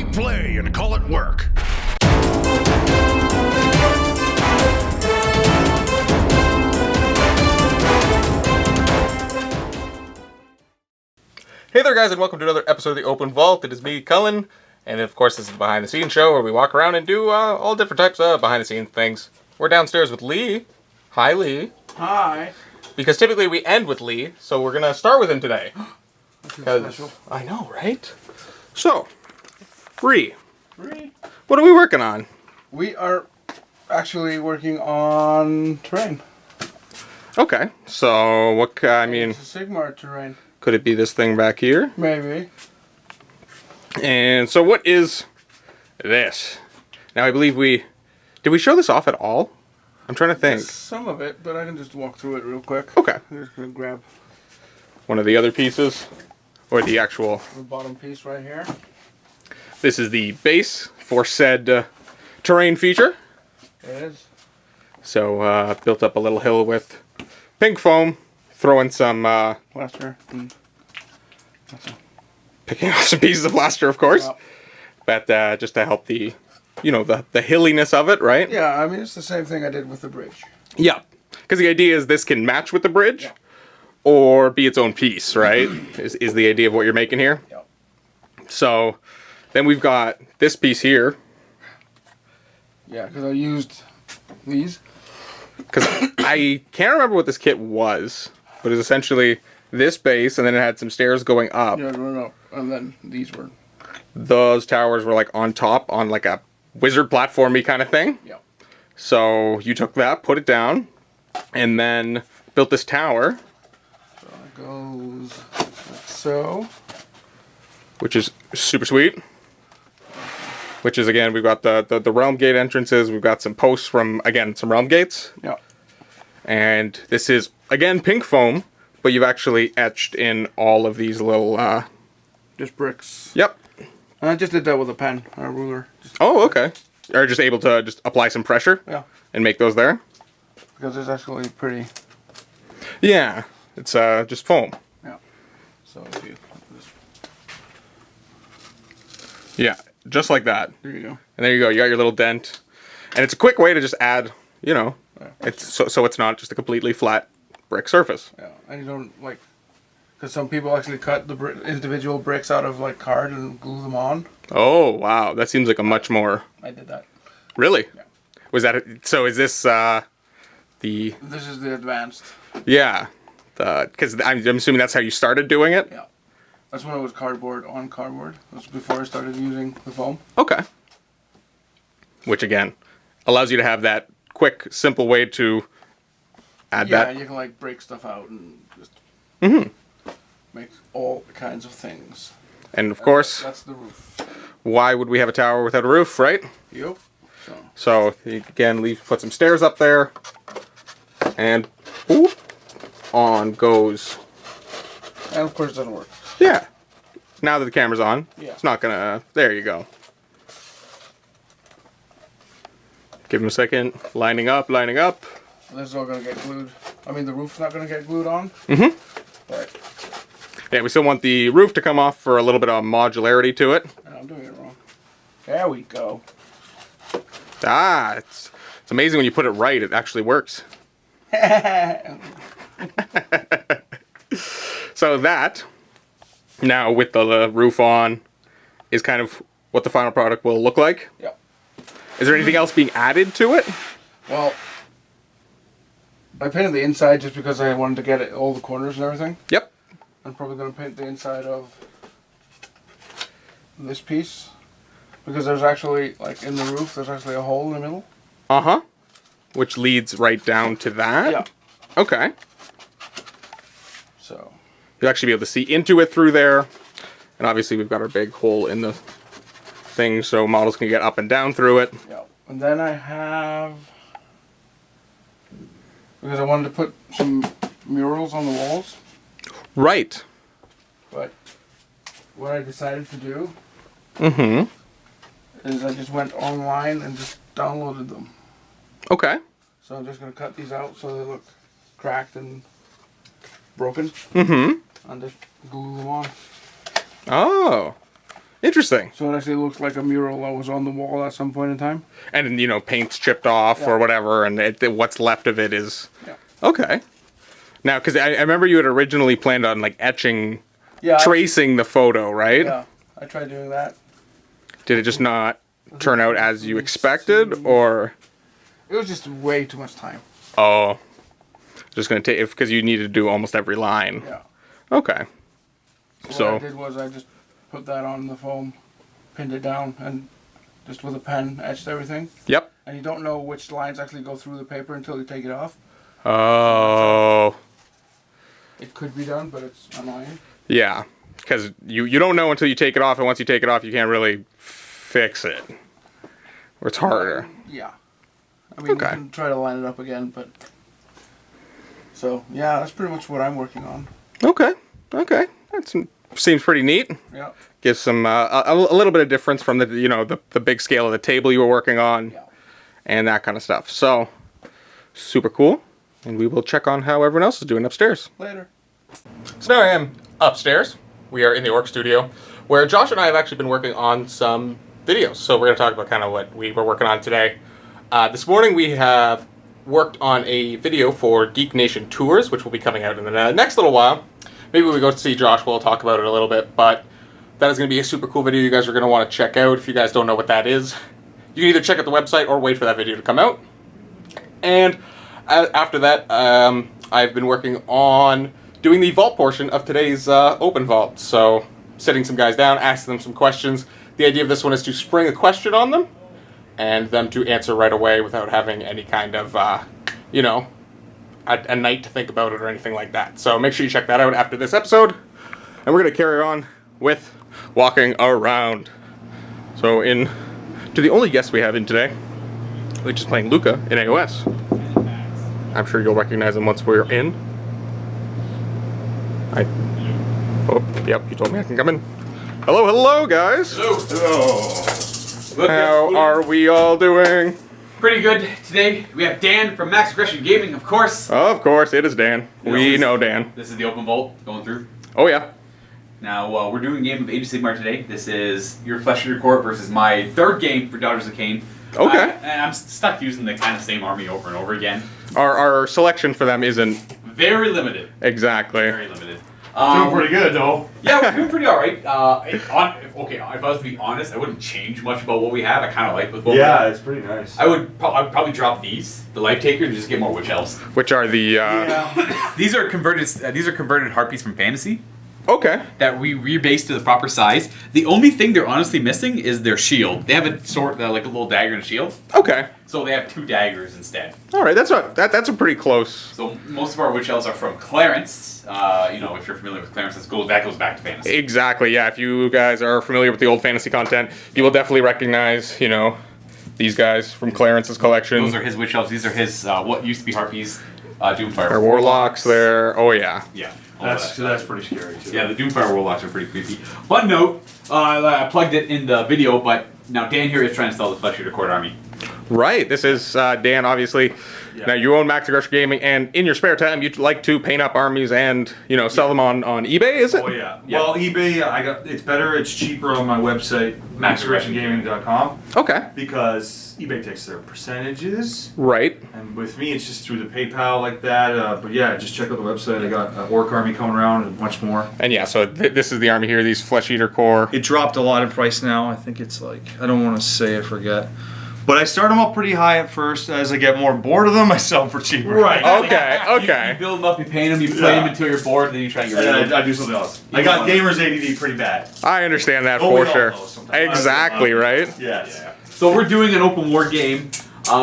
it play and call it work. Hey there guys, and welcome to another episode of The Open Vault. It is me, Cullen, and of course this is the behind the scenes show where we walk around and do all different types of behind the scenes things. We're downstairs with Lee. Hi Lee. Hi. Because typically we end with Lee, so we're gonna start with him today. Special. I know, right? So, Bree, what are we working on? We are actually working on terrain. Okay, so what, I mean... It's a Sigmar terrain. Could it be this thing back here? Maybe. And so what is this? Now I believe did we show this off at all? I'm trying to think. Some of it, but I can just walk through it real quick. Okay. I'm just going to grab One of the other pieces, or the actual... the bottom piece right here. This is the base for said terrain feature. It is. So built up a little hill with pink foam, throwing some... Plaster. And that's it. Picking off some pieces of plaster, of course. Yep. But just to help the, you know, the hilliness of it, right? Yeah, I mean, it's the same thing I did with the bridge. Yeah. Because the idea is this can match with the bridge, Yeah. or be its own piece, right? is the idea of what you're making here. Yep. So then we've got this piece here. Yeah, because I used these. Because I can't remember what this kit was, but it was essentially this base, and then it had some stairs going up. Yeah, no. And then these were. Those towers were like on top, on like a wizard platformy kind of thing. Yeah. So you took that, put it down, and then built this tower. So it goes like so. Which is super sweet. Which is, again, we've got the realm gate entrances. We've got some posts from, again, some realm gates. Yeah. And this is, again, pink foam, but you've actually etched in all of these little... Just bricks. Yep. And I just did that with a pen and a ruler. Oh, okay. Are just able to just apply some pressure? Yeah. And make those there? Because it's actually pretty. Yeah. It's just foam. Yeah. So if you. Yeah. Just like that. There you go. And there you go. You got your little dent. And it's a quick way to just add, you know, it's so it's not just a completely flat brick surface. Yeah, and you don't like, because some people actually cut the individual bricks out of like card and glue them on. Oh, wow. That seems like a much more... I did that. Really? Yeah. Was that... So is this the... This is the advanced. Yeah. Because I'm assuming that's how you started doing it? Yeah. That's when it was cardboard on cardboard. That's before I started using the foam. Okay. Which, again, allows you to have that quick, simple way to add that. Yeah, you can like break stuff out and just make all kinds of things. And, of course, That's the roof. why would we have a tower without a roof, right? Yep. So, again, put some stairs up there. And, whoop, on goes... And of course it doesn't work. Yeah. Now that the camera's on, Yeah. it's not gonna... There you go. Give him a second. Lining up. This is all going to get glued. I mean, the roof's not going to get glued on. Mm-hmm. But Yeah, we still want the roof to come off for a little bit of modularity to it. I'm doing it wrong. There we go. Ah, it's amazing when you put it right, it actually works. So that, now with the roof on, is kind of what the final product will look like. Yep. Is there anything else being added to it? Well, I painted the inside just because I wanted to get it, all the corners and everything. Yep. I'm probably going to paint the inside of this piece. Because there's actually, like in the roof, there's actually a hole in the middle. Uh-huh. Which leads right down to that? Yeah. Okay. So. You'll actually be able to see into it through there. And obviously we've got our big hole in the thing so models can get up and down through it. Yeah. And then I have... Because I wanted to put some murals on the walls. Right. But what I decided to do Mm-hmm. is I just went online and just downloaded them. Okay. So I'm just going to cut these out so they look cracked and broken. Mm-hmm. And just glue them on. Oh. Interesting. So it actually looks like a mural that was on the wall at some point in time. And, paint's chipped off or whatever, and what's left of it is... Yeah. Okay. Now, because I remember you had originally planned on, etching, tracing the photo, right? Yeah, I tried doing that. Did it just not turn out as you expected, or...? It was just way too much time. Oh. Just going to take... Because you needed to do almost every line. Yeah. Okay. So what I did was I just put that on the foam, pinned it down, and just with a pen etched everything. Yep. And you don't know which lines actually go through the paper until you take it off. Oh. It could be done, but it's annoying. Yeah. Because you don't know until you take it off, and once you take it off, you can't really fix it. Or it's harder. Yeah. I mean, you can try to line it up again, but... So, yeah, that's pretty much what I'm working on. Okay. That seems pretty neat. Yeah. Gives some a little bit of difference from the big scale of the table you were working on, and that kind of stuff. So super cool, and we will check on how everyone else is doing upstairs later. So now I am upstairs. We are in the Orc studio, where Josh and I have actually been working on some videos. So we're going to talk about kind of what we were working on today. This morning we have worked on a video for Geek Nation Tours, which will be coming out in the next little while. Maybe when we go to see Josh, we'll talk about it a little bit, but that is going to be a super cool video you guys are going to want to check out. If you guys don't know what that is, you can either check out the website or wait for that video to come out. And after that, I've been working on doing the vault portion of today's open vault. So sitting some guys down, asking them some questions. The idea of this one is to spring a question on them and them to answer right away without having any kind of, a night to think about it or anything like that. So make sure you check that out after this episode. And we're going to carry on with walking around. So to the only guest we have in today, which is playing Luca in AOS. I'm sure you'll recognize him once we're in. Yep, you told me I can come in. Hello, guys. Hello. How are we all doing? Pretty good. Today we have Dan from Max Aggression Gaming, of course. Of course, it is Dan. We know Dan. This is the open vault going through. Oh yeah. Now we're doing a game of Age of Sigmar today. This is your Flesh Eater Court versus my third game for Daughters of Cain. Okay. I'm stuck using the kind of same army over and over again. Our selection for them isn't very limited. Exactly. Very limited. Doing pretty good though. Yeah, we're doing pretty alright. If I was to be honest, I wouldn't change much about what we have. I kind of like what we have. It's pretty nice. I would probably drop the Life Taker, and just get more Witch Elves. Which are the These are converted harpies from Fantasy. Okay. That we rebased to the proper size. The only thing they're honestly missing is their shield. They have a sword, like a little dagger and a shield. Okay. So they have 2 daggers instead. All right, that's a pretty close. So most of our Witch Elves are from Clarence. If you're familiar with Clarence, that goes back to Fantasy. Exactly. Yeah. If you guys are familiar with the old fantasy content, you will definitely recognize, these guys from Clarence's collection. Those are his Witch Elves. These are his what used to be Harpies, Doomfire. Our warlocks there. Oh yeah. Yeah. That's pretty scary too. Yeah, the Doomfire Warlocks are pretty creepy. Fun note, I plugged it in the video, but now Dan here is trying to sell the Flesh Eater Court army. Right. This is Dan, obviously. Yeah. Now you own Max Aggression Gaming, and in your spare time, you'd like to paint up armies and sell them on eBay. Is it? Oh yeah. Well, eBay, it's better. It's cheaper on my website, maxaggressiongaming.com. Okay. Because eBay takes their percentages. Right. And with me, it's just through the PayPal like that. But yeah, just check out the website. I got an Orc army coming around and much more. And yeah, so this is the army here. These Flesh Eater Core. It dropped a lot in price now. I think it's I don't want to say I forget. But I start them up pretty high at first. As I get more bored of them, I sell them for cheaper. Right. Okay. You build them up, you paint them, you play them until you're bored, then you try to get rid of them. I do something else. I got gamers ADD pretty bad. I understand that Oh, we for all sure. know sometimes. Exactly, right? Yes. Yeah. So we're doing an open war game.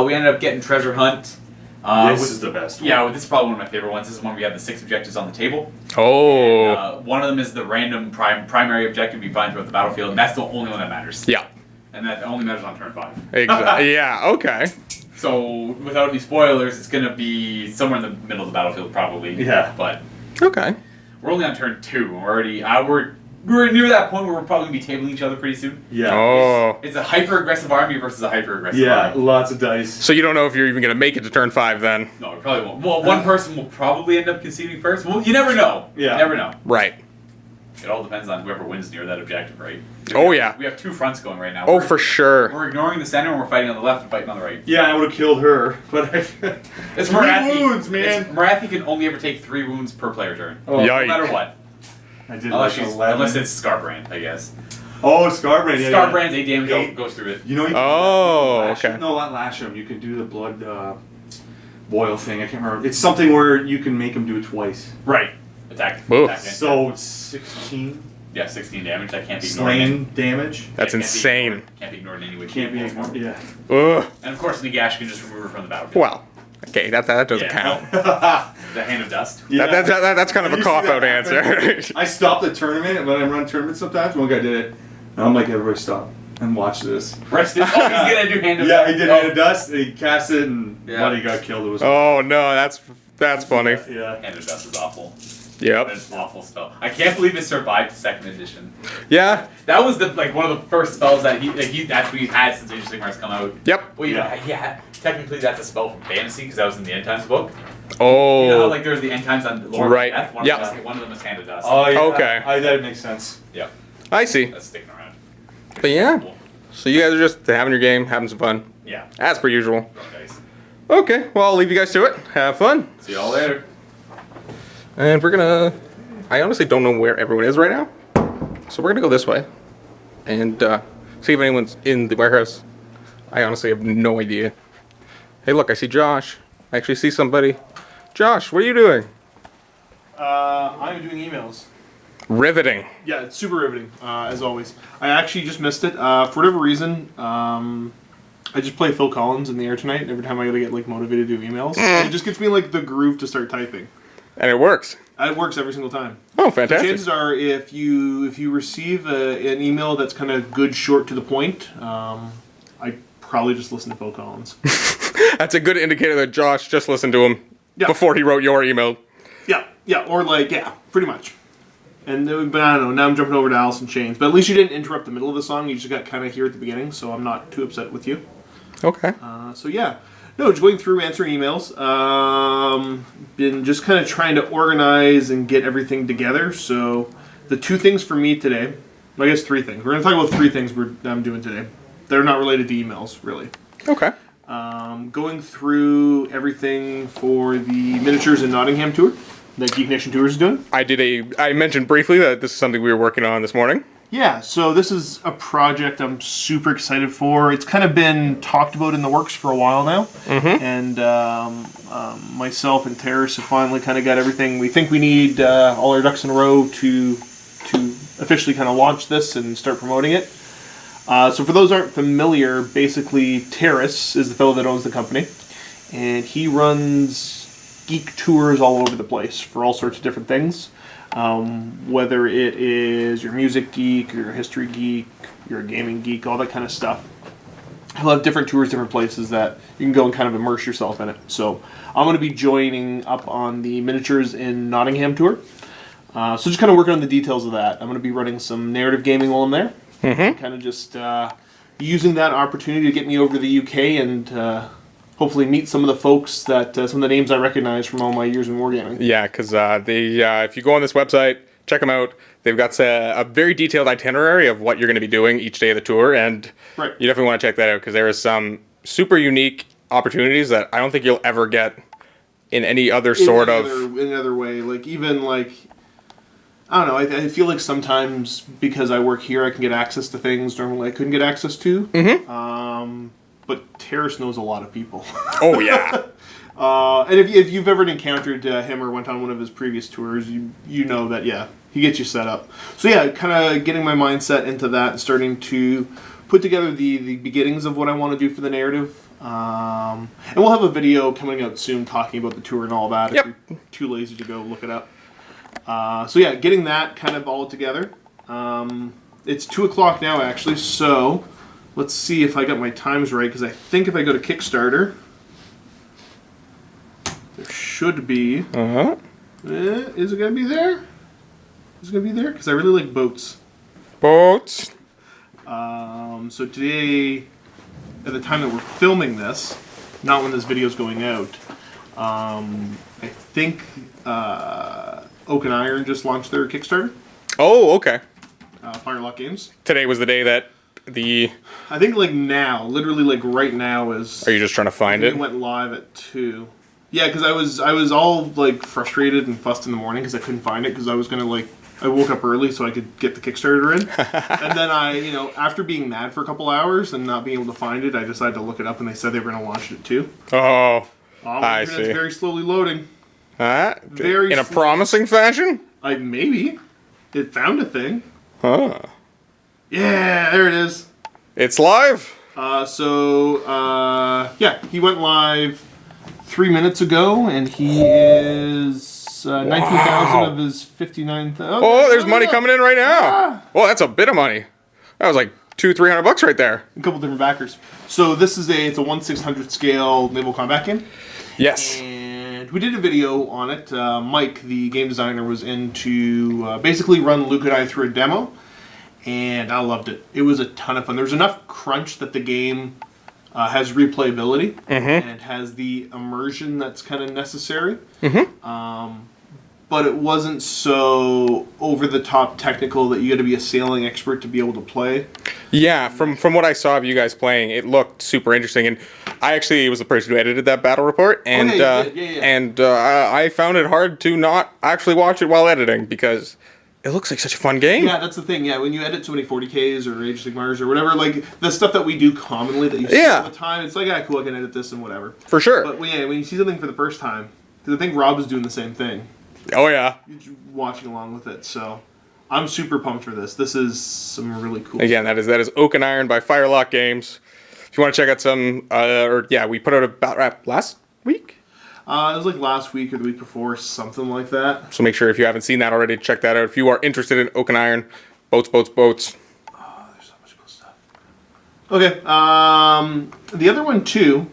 We ended up getting Treasure Hunt. This is the best one. Yeah, this is probably one of my favorite ones. This is one we have the 6 objectives on the table. Oh. And, one of them is the random primary objective you find throughout the battlefield, and that's the only one that matters. Yeah. And that only matters on turn 5. Exactly. Yeah, okay. So, without any spoilers, it's going to be somewhere in the middle of the battlefield, probably. Yeah. But okay. We're only on turn 2. We're already we're near that point where we're probably going to be tabling each other pretty soon. Yeah. Oh. It's a hyper-aggressive army versus a hyper-aggressive army. Lots of dice. So you don't know if you're even going to make it to turn 5 then? No, we probably won't. Well, one person will probably end up conceding first. Well, you never know. Yeah. You never know. Right. It all depends on whoever wins near that objective, right? Oh, yeah. We have 2 fronts going right now. Oh, for sure. We're ignoring the center and we're fighting on the left and fighting on the right. Yeah, I would have killed her, but It's 3 Marathi. wounds, man. Marathi can only ever take 3 wounds per player turn. Oh, Yikes. No matter what. I did Unless, like 11. unless it's Scarbrand, I guess. Oh, Scarbrand. Yeah, Scarbrand's 8 damage 8. goes through it. You know. You can lash Okay. him. No, not lash him. You can do the blood boil thing. I can't remember. It's something where you can make him do it twice. Right. Attack. Ooh. attack So it's 16 yeah, 16 damage. That can't be ignored. slain damage. That's Can't be insane. ignored. Can't be ignored in any way. Can't be shape, or form. ignored. Yeah. Ugh. And of course, Nagash can just remove her from the battlefield. Well, okay, that doesn't Yeah. count. The Hand of Dust. Yeah. That's kind of a You see that cop-out happen? answer. I stopped the tournament, and when I run tournaments sometimes, one guy did it. And I'm like, everybody stop and watch this. Rest in he's gonna do Hand of Yeah, Dust. he did Hand of Dust, he cast it, and Yeah. Buddy got killed. It was Oh, no, that's funny. yeah. Hand of Dust is awful. Yep. It's an awful spell. I can't believe it survived 2nd edition. Yeah. That was one of the first spells that that's what he's had since Age of Sigmar's come out. Yep. Well, yeah, technically that's a spell from fantasy because that was in the End Times book. Oh. You know how there's the End Times on Lord Right. of Death? Yep. One of them is Hand of Dust. Oh, yeah. Okay. That makes sense. Yep. I see. That's sticking around. But yeah. Cool. So you guys are just having your game, having some fun. Yeah. As per usual. Nice. Okay, well, I'll leave you guys to it. Have fun. See y'all later. And we're gonna... I honestly don't know where everyone is right now. So we're gonna go this way. And see if anyone's in the warehouse. I honestly have no idea. Hey, look, I see Josh. I actually see somebody. Josh, what are you doing? I'm doing emails. Riveting. Yeah, it's super riveting, as always. I actually just missed it. For whatever reason, I just play Phil Collins in the air tonight. Every time I gotta get motivated to do emails, it just gets me the groove to start typing. And it works. It works every single time. Oh, The fantastic. chances are, if you receive an email that's kind of good, short, to the point, I probably just listen to Phil Collins. That's a good indicator that Josh just listened to him Yeah. before he wrote your email. Yeah, or pretty much. And but I don't know. Now I'm jumping over to Alice in Chains. But at least you didn't interrupt the middle of the song. You just got kind of here at the beginning, so I'm not too upset with you. Okay. So yeah, no, just going through answering emails. Been just kind of trying to organize and get everything together. So the 2 things for me today, I guess 3 things. We're going to talk about 3 things I'm doing today. They're not related to emails, really. Okay. Going through everything for the miniatures in Nottingham tour that Geek Nation Tours is doing. I mentioned briefly that this is something we were working on this morning. Yeah, so this is a project I'm super excited for. It's kind of been talked about in the works for a while now, and myself and Terrace have finally kind of got everything. We think we need all our ducks in a row to officially kind of launch this and start promoting it. So for those who aren't familiar, basically Terrace is the fellow that owns the company, and he runs geek tours all over the place for all sorts of different things. Whether it is your music geek, or your history geek, you're a gaming geek, all that kind of stuff. He'll have different tours, different places that you can go and kind of immerse yourself in it. So I'm going to be joining up on the Miniatures in Nottingham tour. So just kind of working on the details of that. I'm going to be running some narrative gaming while I'm there. Kind of just using that opportunity to get me over to the UK and hopefully meet some of the folks that some of the names I recognize from all my years in wargaming. Yeah, because if you go on this website, check them out. They've got a very detailed itinerary of what you're going to be doing each day of the tour, and Right. you definitely want to check that out because there is some super unique opportunities that I don't think you'll ever get in any other sort of... In another way. I don't know, I feel like sometimes because I work here I can get access to things normally I couldn't get access to. But Terrace knows a lot of people. Oh, yeah. And if you've ever encountered him or went on one of his previous tours, you know that, yeah, he gets you set up. So yeah, kind of getting my mindset into that and starting to put together the beginnings of what I want to do for the narrative. And we'll have a video coming out soon talking about the tour and all that. Yep. If you're too lazy to go look it up. So yeah, getting that kind of all together. It's 2 o'clock now, actually, so let's see if I got my times right, because I think if I go to Kickstarter, there should be... is it going to be there? Is it going to be there? Because I really like boats. Boats. So today, at the time that we're filming this, not when this video is going out, I think Oak and Iron just launched their Kickstarter. Oh, okay. Firelock Games. Today was the day that the... I think like now, literally like right now is... Are you just trying to find it? It went live at 2. Yeah, because I was all like frustrated and fussed in the morning because I couldn't find it because I was gonna like I woke up early so I could get the Kickstarter in, and then after being mad for a couple hours and not being able to find it, I decided to look it up and they said they were gonna launch it at 2. Oh, I It's see. very slowly loading. Very in a promising fashion? Maybe it found a thing. Huh. Yeah, there it is. It's live. Yeah, he went live 3 minutes ago, and he is 19,000 of his 59,000. Oh, there's money coming in right now. Oh, that's a bit of money. That was like $200-300 right there. A couple different backers. So this is it's a 1/600 scale naval combat game. Yes. And we did a video on it. Mike, the game designer, was in to basically run Luke and I through a demo, and I loved it. It was a ton of fun. There's enough crunch that the game has replayability and has the immersion that's kind of necessary. But it wasn't so over-the-top technical that you got to be a sailing expert to be able to play. Yeah, from what I saw of you guys playing, it looked super interesting, and I actually was the person who edited that battle report, and I found it hard to not actually watch it while editing because it looks like such a fun game. Yeah, that's the thing. Yeah, when you edit so many 40Ks or Age of Sigmars or whatever, like the stuff that we do commonly that you see all the time, it's like, yeah, cool, I can edit this and whatever. For sure. But when you see something for the first time, because I think Rob is doing the same thing. Oh yeah. You're watching along with it, so I'm super pumped for this. This is some really cool Again, stuff. that is Oak and Iron by Firelock Games. If you want to check out some, we put out a battle rap last week. It was like last week or the week before, something like that. So make sure if you haven't seen that already, check that out. If you are interested in Oak and Iron, boats. Oh, there's so much cool stuff. Okay, the other one too.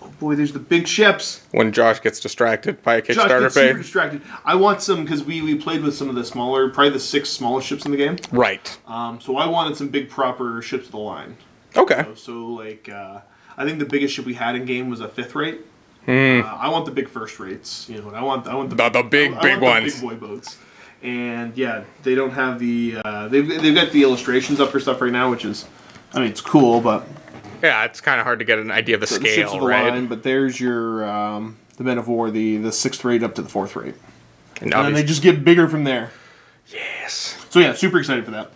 Oh boy, there's the big ships. When Josh gets distracted by a Josh Kickstarter gets super page. distracted. I want some because we played with some of the smaller, probably the 6 smallest ships in the game. Right. So I wanted some big proper ships of the line. Okay. So like, I think the biggest ship we had in game was a 5th rate. I want the big first rates. You know, I want the big ones. The big boy boats. And yeah, they don't have the they've got the illustrations up for stuff right now, which is, I mean, it's cool, but Yeah, it's kind of hard to get an idea of the the ships scale, of the right? line. But there's your the men of war, the 6th rate up to the 4th rate, And and then they just get bigger from there. yes. So yeah, super excited for that.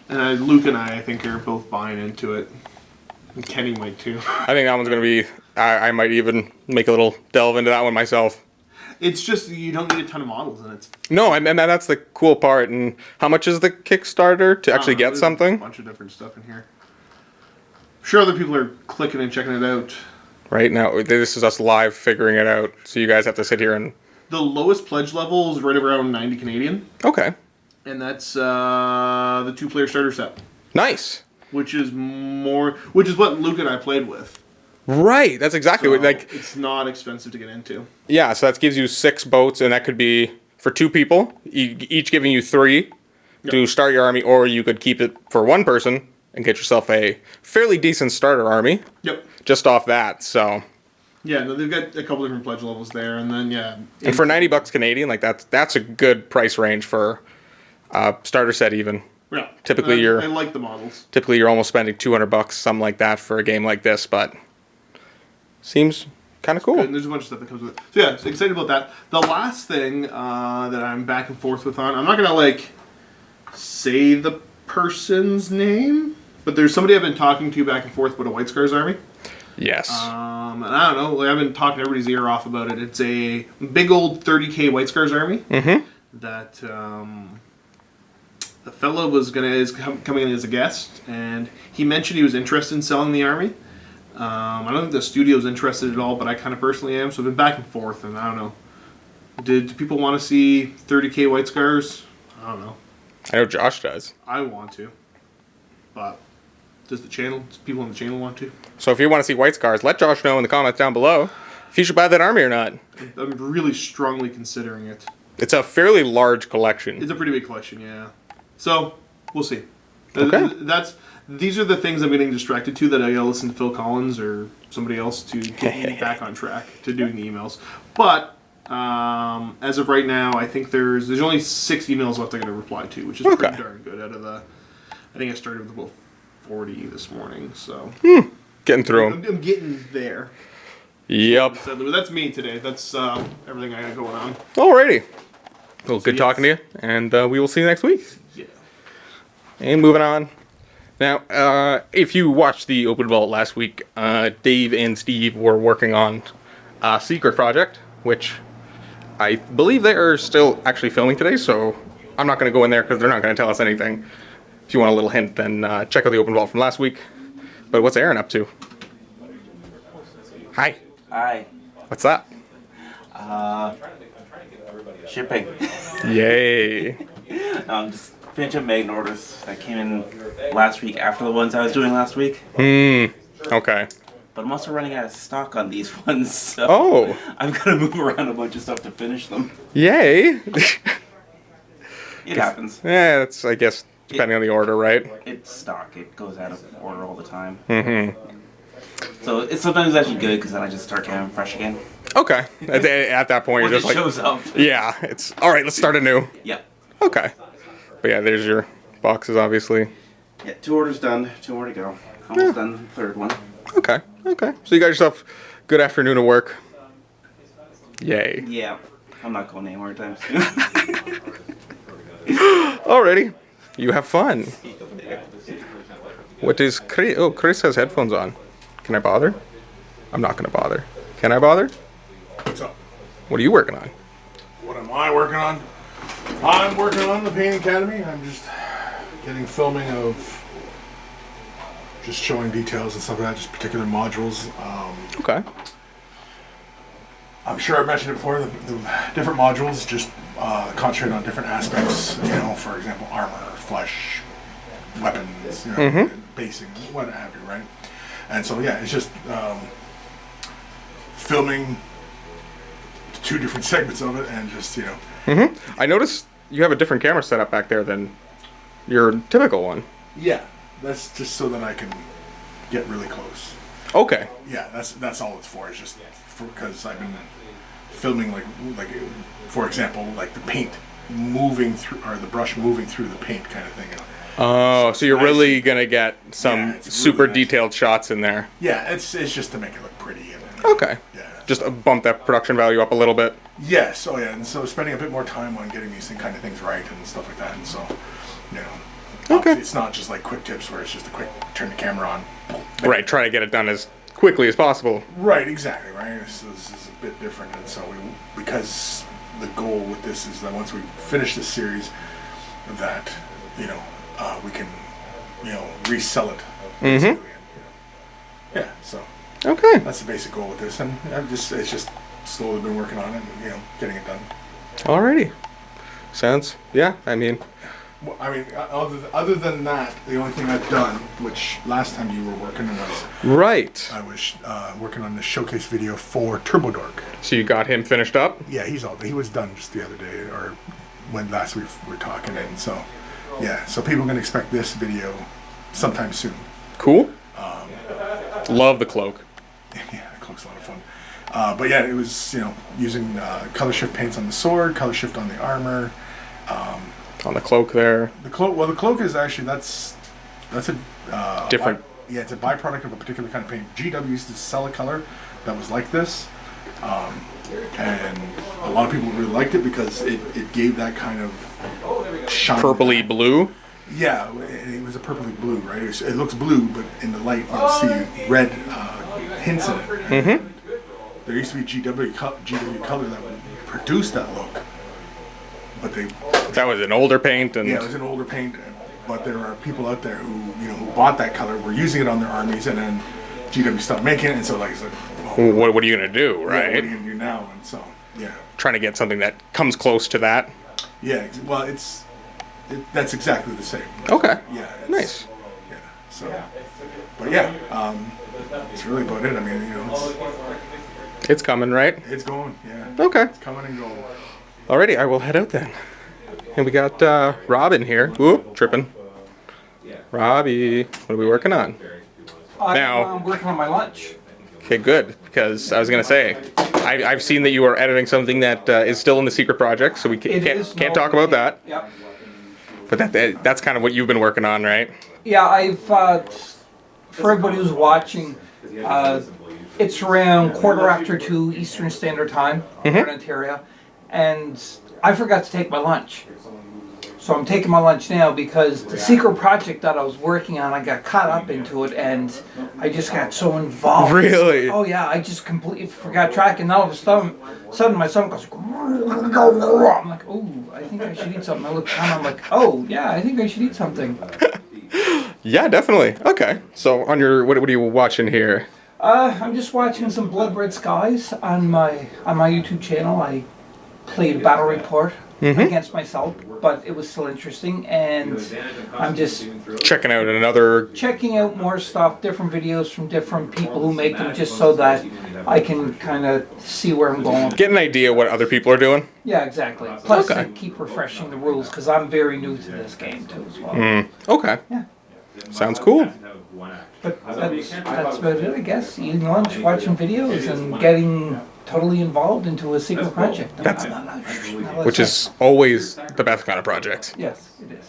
And Luke and I think, are both buying into it. And Kenny might too. I think that one's going to be, I might even make a little delve into that one myself. It's just, you don't need a ton of models, and it's No, and that's the cool part. And how much is the Kickstarter to actually get there's something? A bunch of different stuff in here. I'm sure other people are clicking and checking it out. Right now, this is us live figuring it out. So you guys have to sit here and... The lowest pledge level is right around 90 Canadian, Okay. and that's the 2-player starter set, Nice. which is what Luke and I played with. Right. That's exactly what, So like... it's not expensive to get into. Yeah, so that gives you 6 boats, and that could be for 2 people, each giving you 3 to start your army, or you could keep it for 1 person and get yourself a fairly decent starter army. Yep. Just off that, so... Yeah, no, they've got a couple different pledge levels there, and then And for $90 Canadian, like that's a good price range for starter set even. yeah, typically I like the models. Typically you're almost spending $200, something like that, for a game like this, but seems kind of cool. And there's a bunch of stuff that comes with it. So yeah, so excited about that. The last thing that I'm back and forth with I'm not gonna like say the person's name, but there's somebody I've been talking to back and forth about a White Scars army. Yes. And I don't know, like, I've been talking everybody's ear off about it. It's a big old 30K White Scars army that the fellow is coming in as a guest, and he mentioned he was interested in selling the army. I don't think the studio's interested at all, but I kind of personally am, so I've been back and forth, and I don't know. Do people want to see 30K White Scars? I don't know. I know Josh does. I want to, but does people on the channel want to? So if you want to see White Scars, let Josh know in the comments down below if you should buy that army or not. I'm really strongly considering it. It's a fairly large collection. It's a pretty big collection, yeah. So, we'll see. Okay. These are the things I'm getting distracted to, that I gotta listen to Phil Collins or somebody else to get me back on track to doing the emails. But As of right now, I think there's only 6 emails left I got to reply to, which is Okay. pretty darn good. Out of the, I think I started with about 40 this morning, so Getting through them. I'm getting there. Yep. So that's me today. That's everything I got going on. Alrighty. Well, good yes. talking to you, and we will see you next week. Yeah. And moving on. Now, if you watched the Open Vault last week, Dave and Steve were working on a secret project, which I believe they are still actually filming today, so I'm not going to go in there because they're not going to tell us anything. If you want a little hint, then check out the Open Vault from last week. But what's Aaron up to? Hi. Hi. What's that? Shipping. Yay. Just finishing making orders that came in last week after the ones I was doing last week. Okay. But I'm also running out of stock on these ones, so Oh. I've got to move around a bunch of stuff to finish them. Yay. It happens. Yeah, that's, I guess, depending on the order, right? It's stock. It goes out of order all the time. So it's sometimes actually good because then I just start getting fresh again. Okay. At that point, Once you're it just like, shows up. yeah, it's all right. Let's start anew. Yep. Okay. But yeah, there's your boxes, obviously. Yeah, 2 orders done. 2 more to go. Almost done the third one. Okay. Okay. So you got yourself a good afternoon of work. Yay. Yeah. I'm not going anywhere anytime soon. Alrighty. You have fun. What is Chris? Oh, Chris has headphones on. Can I bother? I'm not gonna bother. Can I bother? What's up? What are you working on? What am I working on? I'm working on the Paint Academy. I'm just getting filming of just showing details and stuff like that, just particular modules. Okay. I'm sure I've mentioned it before, the different modules just concentrate on different aspects, you know, for example, armor, flesh, weapons, you know, basing, what have you, right? And so, yeah, it's just filming 2 different segments of it and just, you know. I noticed you have a different camera setup back there than your typical one. Yeah, that's just so that I can get really close. Okay. Yeah, that's all it's for. It's just because I've been filming like for example, like the paint moving through or the brush moving through the paint kind of thing. Oh, so you're nice. really gonna get some Yeah, it's super really nice. detailed shots in there. Yeah, it's just to make it look pretty. And, Okay. Yeah. Just bump that production value up a little bit. Yes. Oh yeah, and so spending a bit more time on getting these kind of things right and stuff like that, and so you know. Okay. It's not just like quick tips where it's just a quick turn the camera on. Right. Try to get it done as quickly as possible. Right, exactly, right? So this is a bit different, and so because the goal with this is that once we finish this series, that, you know, we can, you know, resell it. Basically, and, you know, yeah, so Okay. that's the basic goal with this, and it's just slowly been working on it, and, you know, getting it done. Alrighty. Sounds. Yeah. I mean. Well, I mean, other than that, the only thing I've done, which last time you were working was Right. I was working on the showcase video for Turbo Dork. So you got him finished up. Yeah, he was done just the other day, or when last week we were talking, and so yeah, so people can expect this video sometime soon. Cool. Love the cloak. Yeah, the cloak's a lot of fun. But yeah, it was, you know, using color shift paints on the sword, color shift on the armor. On the cloak there. The cloak. Well, the cloak is actually that's a Different. Yeah, it's a byproduct of a particular kind of paint. GW used to sell a color that was like this, and a lot of people really liked it because it gave that kind of shine. Purpley blue. Yeah, it was a purpley blue, right? It looks blue, but in the light you'll see red hints in it. Mm-hmm. There used to be GW color that would produce that look, but That was an older paint, and yeah, it was an older paint. But there are people out there who bought that color, were using it on their armies, and then GW stopped making it, and so like I said, well, what are you gonna do, yeah, right? what are you gonna do now? And so yeah, Trying to get something that comes close to that. yeah. Well, that's exactly the same. Okay. Yeah. Nice. Yeah. So, but yeah, it's really about it. I mean, you know, It's coming, right? it's going. Yeah. Okay. It's coming and going. Alrighty, I will head out then. And we got Robin here. Whoop, tripping. Robbie, what are we working on? Now- I'm working on my lunch. Okay, good. because I was going to say, I've seen that you are editing something that is still in the secret project, so we can't talk about that. Yep. But that's kind of what you've been working on, right? Yeah, I've, for everybody who's watching, it's around 2:15 Eastern Standard Time here in Ontario, and I forgot to take my lunch. So I'm taking my lunch now because the secret project that I was working on, I got caught up into it, and I just got so involved. Really? Oh yeah, I just completely forgot track, and all of a sudden my son goes, I'm like, oh, I think I should eat something. I look down, I'm like, oh yeah, I think I should eat something. Yeah, definitely. Okay. So on your, what are you watching here? I'm just watching some Blood Red Skies on my YouTube channel. I played a battle report against myself, but it was still interesting, and I'm just Checking out another. checking out more stuff, different videos from different people who make them, just so that I can kind of see where I'm going. Get an idea what other people are doing. Yeah, exactly. Plus, Okay. I keep refreshing the rules because I'm very new to this game too as well. Okay. Yeah. Sounds cool. But that's about it, I guess. Eating lunch, watching videos, and getting totally involved into a secret project. Which is always the best kind of project. Yes, it is.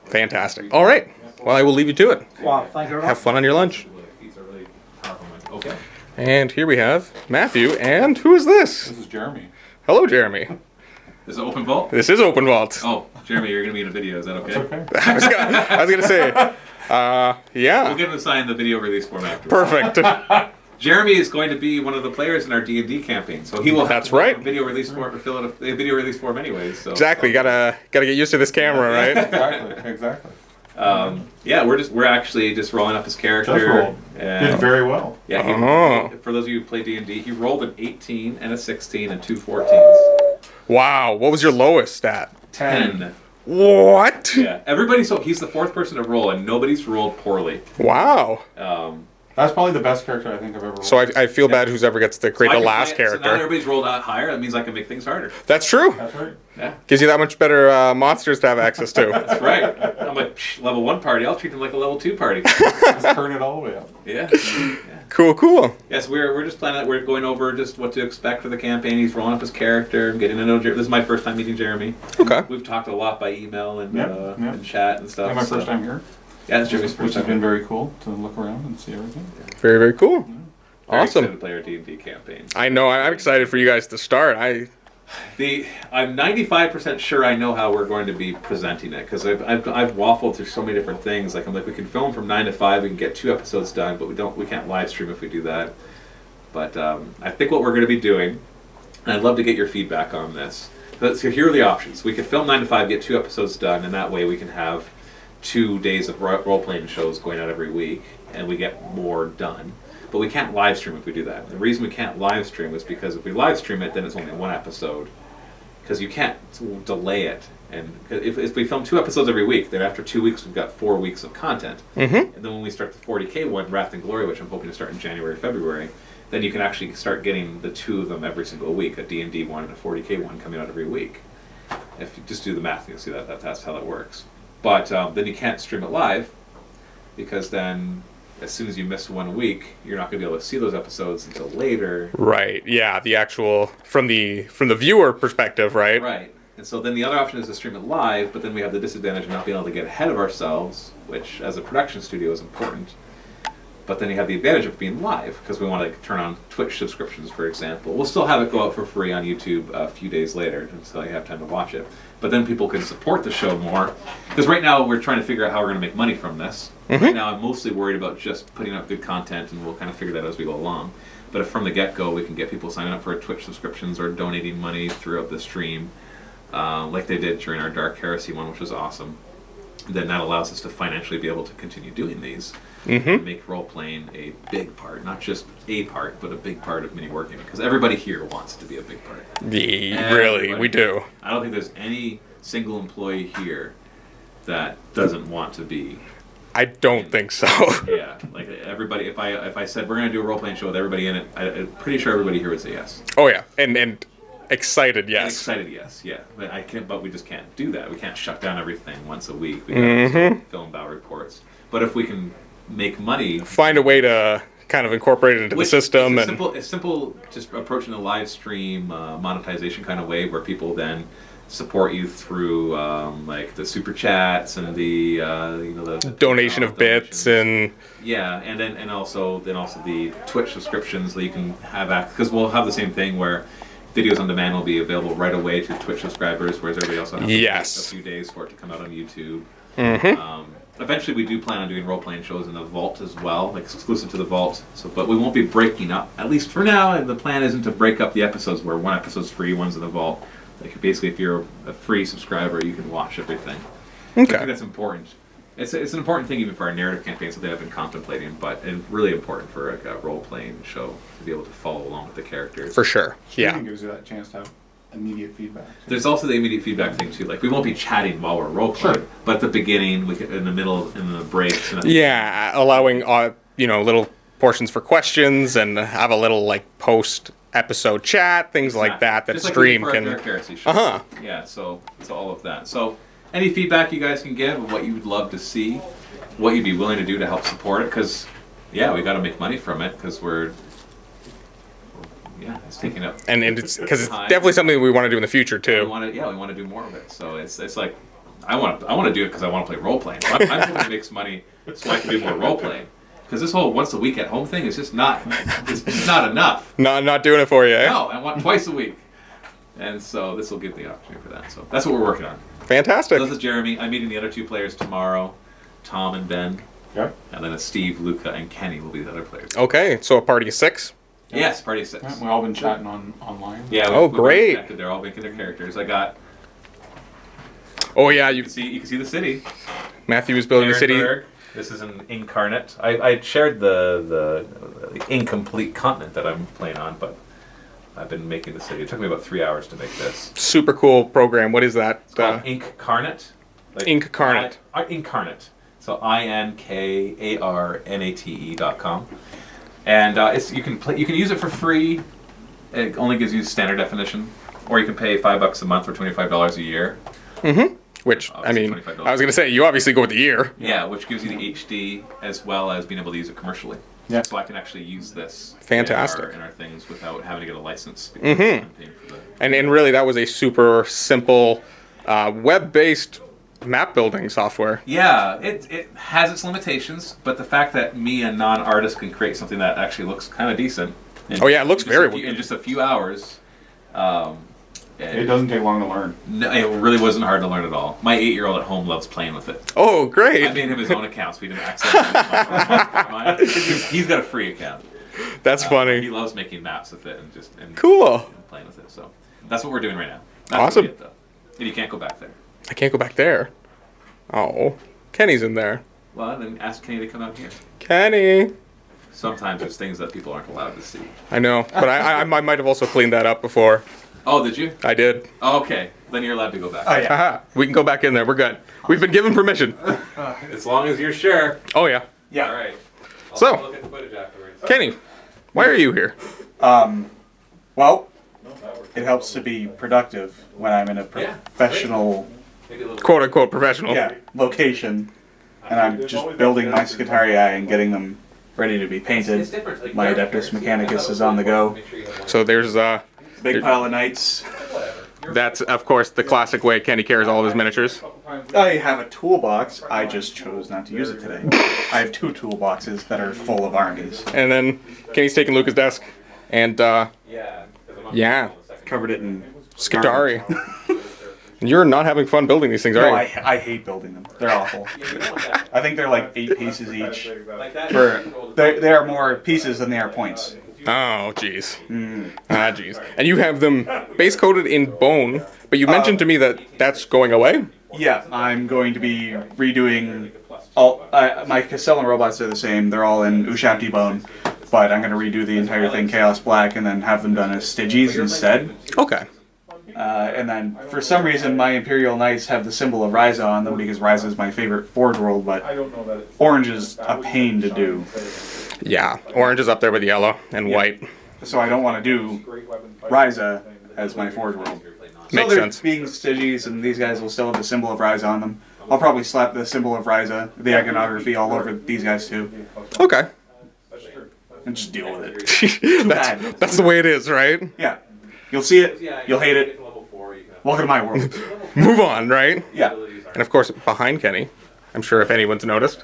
Fantastic. All right. Well, I will leave you to it. Wow, thank you very Have much. fun on your lunch. Okay. And here we have Matthew. And who is this? This is Jeremy. Hello, Jeremy. This is open vault. This is Open Vault. Oh, Jeremy, you're gonna be in a video. Is that okay? Okay. I was gonna say. We'll Yeah. give him a sign in the video release format. Perfect. Jeremy is going to be one of the players in our D&D campaign, so he will have That's to fill out right. a video release form, fill out a video release form anyways. So Exactly. Gotta get used to this camera, right? Exactly. yeah, we're actually just rolling up his character. Just rolled. And, Did very well. yeah, Oh. for those of you who play D&D, he rolled an 18 and a 16 and two 14s. Wow. What was your lowest stat? 10. What? Yeah, so he's the fourth person to roll, and nobody's rolled poorly. Wow. That's probably the best character I think I've ever rolled. So I feel bad who's ever gets to create So I the can last play it- So now that character. everybody's rolled out higher, that means I can make things harder. That's true. That's right. Yeah, Gives you that much better monsters to have access to. that's right. I'm like, level 1 party, I'll treat them like a level 2 party. Just turn it all the way up. Yeah. Cool. Yes, we're just planning that. We're going over just what to expect for the campaign. He's rolling up his character, getting to know Jeremy. This is my first time meeting Jeremy. Okay. We've talked a lot by email and, Yep. and chat and stuff. And my so- first time here, Yeah, it's Jeremy's first which has time. been very cool to look around and see everything. Very, very cool. Very Awesome. excited to play our D&D campaign. I know. I'm excited for you guys to start. I'm 95% sure I know how we're going to be presenting it because I've waffled through so many different things. Like I'm like, we can film from 9 to 5, we can get 2 episodes done, but we can't live stream if we do that. But I think what we're going to be doing, and I'd love to get your feedback on this. So here are the options. We could film 9 to 5, get 2 episodes done, and that way we can have 2 days of role-playing shows going out every week, and we get more done. But we can't live stream if we do that. The reason we can't live stream is because if we live stream it, then it's only 1 episode. Because you can't delay it. And if we film 2 episodes every week, then after 2 weeks we've got 4 weeks of content. Mm-hmm. And then when we start the 40K one, Wrath and Glory, which I'm hoping to start in January, February, then you can actually start getting the 2 of them every single week, a D&D one and a 40K one coming out every week. If you just do the math, you'll see that's how that works. But then you can't stream it live, because then as soon as you miss 1 week, you're not going to be able to see those episodes until later. Right. Yeah. The actual from the viewer perspective, right? Right. And so then the other option is to stream it live, but then we have the disadvantage of not being able to get ahead of ourselves, which as a production studio is important. But then you have the advantage of being live, because we want to turn on Twitch subscriptions, for example. We'll still have it go out for free on YouTube a few days later, until you have time to watch it. But then people can support the show more. Because right now we're trying to figure out how we're going to make money from this. Right now I'm mostly worried about just putting out good content, and we'll kind of figure that out as we go along. But if from the get-go we can get people signing up for Twitch subscriptions or donating money throughout the stream, like they did during our Dark Heresy one, which was awesome, then that allows us to financially be able to continue doing these. And make role-playing a big part, not just a part, but a big part of MiniWarGaming, because everybody here wants it to be a big part. Really, we do. I don't think there's any single employee here that doesn't want to be. I don't think so. Yeah, like everybody. If I said we're going to do a role-playing show with everybody in it, I'm pretty sure everybody here would say yes. Oh yeah, and excited, yes. Excited, yes, yeah. But we just can't do that. We can't shut down everything once a week. We got to film battle reports. But if we can make money, Find a way to kind of incorporated into the system. It's simple, just approaching the live stream monetization kind of way, where people then support you through like the super chats and the the donation of bits and and also the Twitch subscriptions that you can have because we'll have the same thing where videos on demand will be available right away to Twitch subscribers, whereas everybody else will have to wait a few days for it to come out on YouTube. Eventually, we do plan on doing role-playing shows in the Vault as well, like exclusive to the Vault. But we won't be breaking up, at least for now. And the plan isn't to break up the episodes where one episode's free, one's in the Vault. Like basically, if you're a free subscriber, you can watch everything. Okay. I think that's important. It's an important thing even for our narrative campaigns that I've been contemplating, but it's really important for a role-playing show to be able to follow along with the characters. For sure. Streaming gives you that chance to have immediate feedback. There's also the immediate feedback thing too. Like we won't be chatting while we're role-playing, but at the beginning, in the middle, in the breaks. Allowing little portions for questions and have a little like post-episode chat, things like that. That just stream like can. Yeah, so all of that. So any feedback you guys can give of what you would love to see, what you'd be willing to do to help support it, because we got to make money from it because it's taking up. And it's because it's definitely something we want to do in the future too. We want to do more of it. So it's like I want to do it because I want to play role playing. I'm hoping to make some money so I can do more role playing. Because this whole once a week at home thing is just not enough. Not doing it for you. Eh? No, I want twice a week. And so this will give the opportunity for that. So that's what we're working on. Fantastic. So this is Jeremy. I'm meeting the other 2 players tomorrow, Tom and Ben. Yep. And then Steve, Luca, and Kenny will be the other players. Okay, so a party of 6? Yes, party of 6. Yeah, we've all been chatting online. Yeah. We've great. connected. They're all making their characters. I got. Oh yeah, you can see the city. Matthew is building the city. This is an incarnate. I shared the incomplete continent that I'm playing on, but I've been making the city. It took me about 3 hours to make this. Super cool program. What is that? It's called Incarnate. Incarnate. Incarnate. So INKARNATE.com. And you can use it for free. It only gives you standard definition, or you can pay $5 a month or $25 a year. Mm-hmm. Which I was going to say, you obviously go with the year. Yeah, which gives you the HD as well as being able to use it commercially. Yeah. So I can actually use this. Fantastic. In our things without having to get a license. Mm-hmm. And really, that was a super simple, web-based map building software. Yeah, it has its limitations, but the fact that me, a non-artist, can create something that actually looks kind of decent. It looks in just a few hours. It doesn't take long to learn. No, it really wasn't hard to learn at all. My 8-year-old at home loves playing with it. Oh, great! I made him his own account, so he didn't accidentally. He's got a free account. That's funny. He loves making maps with it and cool. And playing with it. So that's what we're doing right now. That's awesome. And you can't go back there. I can't go back there. Oh, Kenny's in there. Well, then ask Kenny to come out here. Kenny. Sometimes there's things that people aren't allowed to see. I know, but I might have also cleaned that up before. Oh, did you? I did. Oh, okay. Then you're allowed to go back. Oh, yeah. Aha. We can go back in there. We're good. We've been given permission. As long as you're sure. Oh, yeah. Yeah. All right. So, look at the footage afterwards. Kenny, why are you here? Well, it helps to be productive when I'm in a professional, quote-unquote professional. location, and I'm just building my Scutarii and getting them ready to be painted. My Adeptus Mechanicus is on the go. So there's big pile of knights. That's, of course, the classic way Kenny carries all of his miniatures. I have a toolbox. I just chose not to use it today. I have 2 toolboxes that are full of armies. And then Kenny's taking Luca's desk, and covered it in Scutari. And you're not having fun building these things, are you? I hate building them. They're awful. I think they're like 8 pieces each. They are more pieces than they are points. Oh, jeez. Jeez. And you have them base coated in bone, but you mentioned to me that that's going away? Yeah, I'm going to be redoing all. My Castellan robots are the same. They're all in Ushabti bone, but I'm going to redo the entire thing Chaos Black and then have them done as Styges instead. Okay. And then, for some reason, my Imperial Knights have the symbol of Ryza on them because Ryza is my favorite Forge World, but orange is a pain to do. Yeah, orange is up there with yellow and white. So I don't want to do Ryza as my Forge World. Makes sense. Being Styges, and these guys will still have the symbol of Ryza on them. I'll probably slap the symbol of Ryza, the iconography, all over these guys too. Okay. and just deal with it. Too bad. That's the way it is, right? Yeah. You'll see it. You'll hate it. Welcome to my world. Move on, right? Yeah. And of course, behind Kenny, I'm sure if anyone's noticed,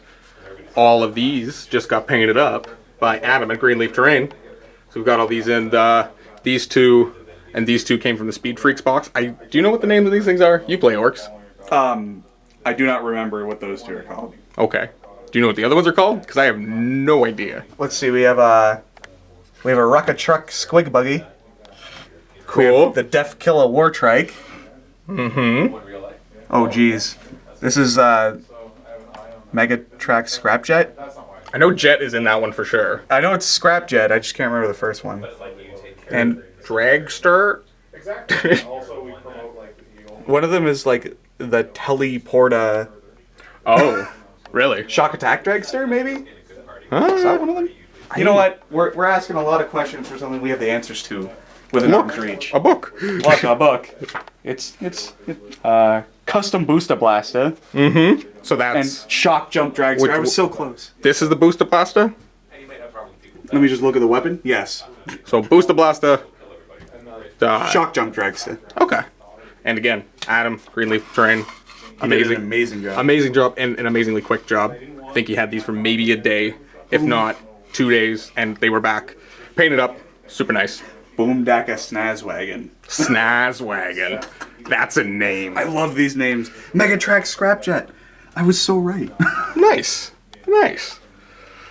all of these just got painted up by Adam at Greenleaf Terrain. So we've got all these, and these two came from the Speed Freaks box. Do you know what the names of these things are? You play orcs. I do not remember what those two are called. Okay. Do you know what the other ones are called? Because I have no idea. Let's see. We have a Rucka Truck Squig Buggy. Cool. The Death Killer War Trike. Mm-hmm. Oh, geez. This is Megatrack Scrapjet. I know Jet is in that one for sure. I know it's Scrapjet. I just can't remember the first one. And Dragster. one of them is like the Teleporta. Oh, really? Shock Attack Dragster, maybe? Huh? Is that one of them? You know what? We're asking a lot of questions for something we have the answers to within arm's reach. A book. Look, a book. It's custom Booster Blaster. Mm-hmm. So And that's... Shock Jump Dragster. I was so close. This is the Booster Blaster? Let me just look at the weapon. Yes. So Booster Blaster. Shock Jump Dragster. Okay. And again, Adam, Greenleaf Terrain. Amazing. Amazing job. Amazing job and an amazingly quick job. I think he had these for maybe a day, if not 2 days, and they were back. Painted up. Super nice. Boomdaka Snazwagon. Snazwagon. That's a name. I love these names. Megatrack Scrapjet. I was so right. Nice. Nice.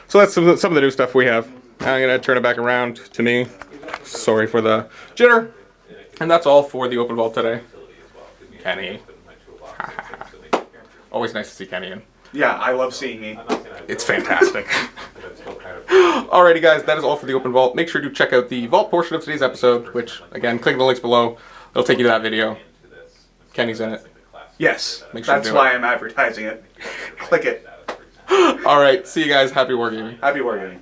So that's some of the new stuff we have. I'm going to turn it back around to me. Sorry for the jitter. And that's all for the open vault today. Kenny. Always nice to see Kenny in. Yeah, I love seeing me. It's fantastic. Alrighty guys, that is all for the open vault. Make sure to check out the vault portion of today's episode, which, again, click the links below. It'll take you to that video. Kenny's in it. Yes, Make sure that's why I'm advertising it. Click it. Alright, see you guys. Happy wargaming. Happy wargaming.